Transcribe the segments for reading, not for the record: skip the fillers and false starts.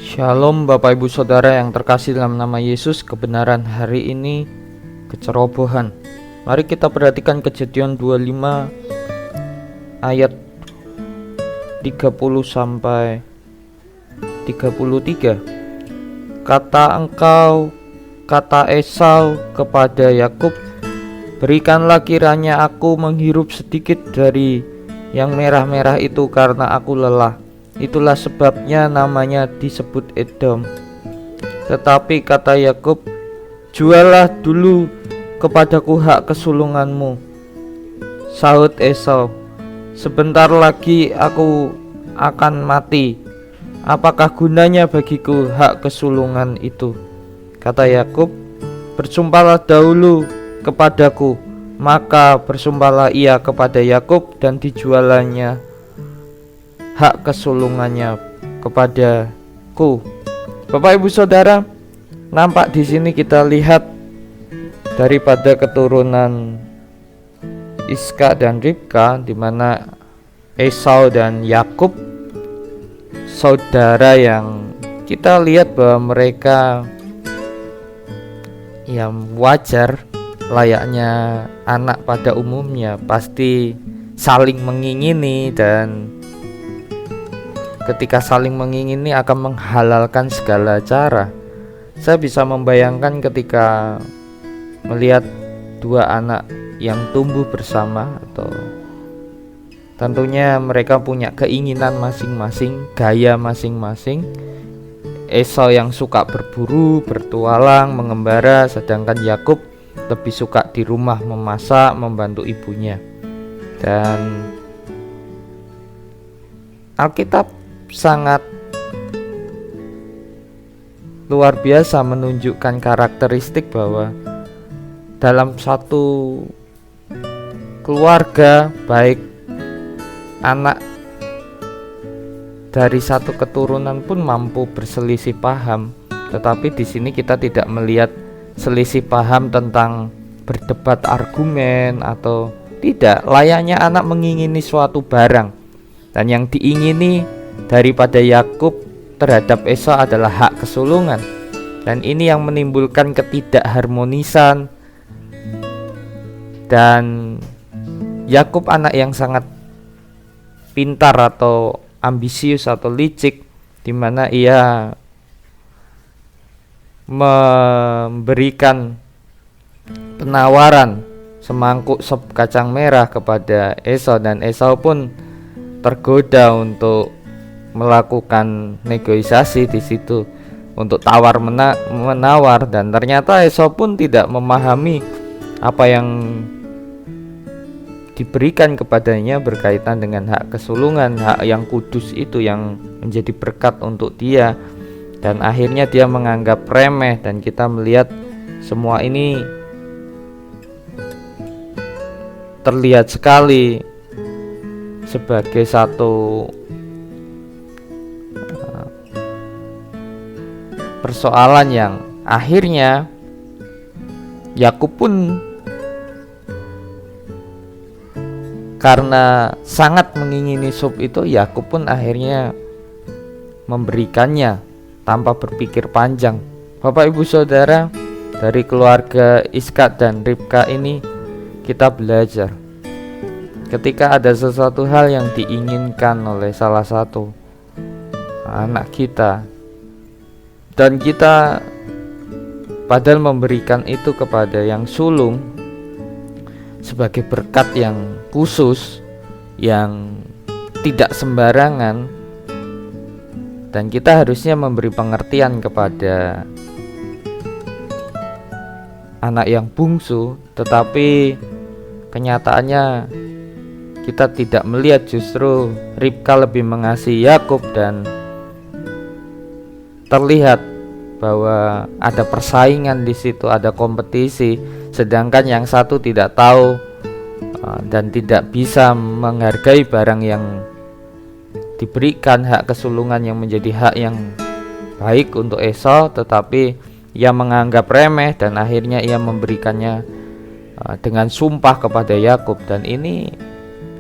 Shalom Bapak Ibu Saudara yang terkasih dalam nama Yesus. Kebenaran hari ini kecerobohan. Mari kita perhatikan Kejadian 25 ayat 30 sampai 33. Kata Esau kepada Yakub, berikanlah kiranya aku menghirup sedikit dari yang merah-merah itu karena aku lelah. Itulah sebabnya namanya disebut Edom. Tetapi kata Yakub, jualah dulu kepadaku hak kesulunganmu. Sahut Esau, sebentar lagi aku akan mati. Apakah gunanya bagiku hak kesulungan itu? Kata Yakub, bersumpahlah dahulu kepadaku. Maka bersumpahlah ia kepada Yakub dan dijualannya hak kesulungannya kepadaku. Bapak Ibu Saudara, nampak di sini kita lihat daripada keturunan Iska dan Ribka, di mana Esau dan Yakub saudara yang kita lihat bahwa mereka yang wajar layaknya anak pada umumnya pasti saling mengingini, dan ketika saling mengingini akan menghalalkan segala cara. Saya bisa membayangkan ketika melihat dua anak yang tumbuh bersama, atau tentunya mereka punya keinginan masing-masing, gaya masing-masing. Esau yang suka berburu, bertualang, mengembara, sedangkan Yakub lebih suka di rumah memasak, membantu ibunya. Dan Alkitab sangat luar biasa menunjukkan karakteristik bahwa dalam satu keluarga, baik anak dari satu keturunan pun mampu berselisih paham. Tetapi di sini kita tidak melihat selisih paham tentang berdebat argumen atau tidak. Layaknya anak mengingini suatu barang, dan yang diingini daripada Yakub terhadap Esau adalah hak kesulungan. Dan ini yang menimbulkan ketidakharmonisan. Dan Yakub anak yang sangat pintar atau ambisius atau licik, di mana ia memberikan penawaran semangkuk sop kacang merah kepada Esau, dan Esau pun tergoda untuk melakukan negosiasi di situ untuk tawar menawar, dan ternyata Esau pun tidak memahami apa yang diberikan kepadanya berkaitan dengan hak kesulungan, hak yang kudus itu yang menjadi berkat untuk dia, dan akhirnya dia menganggap remeh. Dan kita melihat semua ini terlihat sekali sebagai satu persoalan yang akhirnya Yakub pun karena sangat mengingini sup itu, Yakub pun akhirnya memberikannya tanpa berpikir panjang. Bapak Ibu Saudara, dari keluarga Iska dan Ribka ini kita belajar, ketika ada sesuatu hal yang diinginkan oleh salah satu anak kita, dan kita padahal memberikan itu kepada yang sulung sebagai berkat yang khusus, yang tidak sembarangan, dan kita harusnya memberi pengertian kepada anak yang bungsu, tetapi kenyataannya kita tidak melihat, justru Ribka lebih mengasihi Yakub, dan terlihat bahwa ada persaingan di situ, ada kompetisi, sedangkan yang satu tidak tahu dan tidak bisa menghargai barang yang diberikan, hak kesulungan yang menjadi hak yang baik untuk Esau, tetapi ia menganggap remeh, dan akhirnya ia memberikannya dengan sumpah kepada Yakub. Dan ini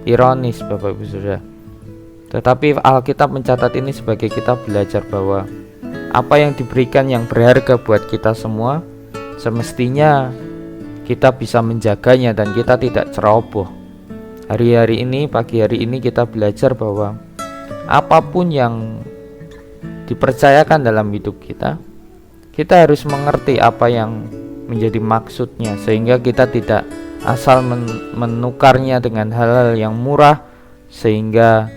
ironis, Bapak Ibu Saudara. Tetapi Alkitab mencatat ini sebagai kita belajar bahwa apa yang diberikan yang berharga buat kita semua, semestinya kita bisa menjaganya dan kita tidak ceroboh. Hari-hari ini, pagi hari ini kita belajar bahwa apapun yang dipercayakan dalam hidup kita, kita harus mengerti apa yang menjadi maksudnya, sehingga kita tidak asal menukarnya dengan hal-hal yang murah, sehingga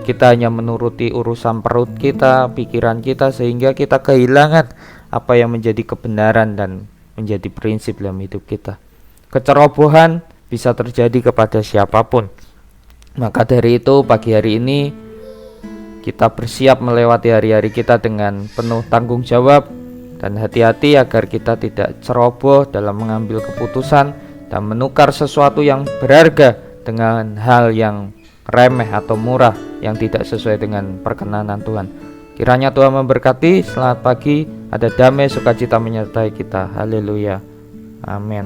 kita hanya menuruti urusan perut kita, pikiran kita, sehingga kita kehilangan apa yang menjadi kebenaran dan menjadi prinsip dalam hidup kita. Kecerobohan bisa terjadi kepada siapapun. Maka dari itu pagi hari ini kita bersiap melewati hari-hari kita dengan penuh tanggung jawab dan hati-hati agar kita tidak ceroboh dalam mengambil keputusan dan menukar sesuatu yang berharga dengan hal yang remeh atau murah yang tidak sesuai dengan perkenanan Tuhan. Kiranya Tuhan memberkati. Selamat pagi, ada damai sukacita menyertai kita. Haleluya. Amin.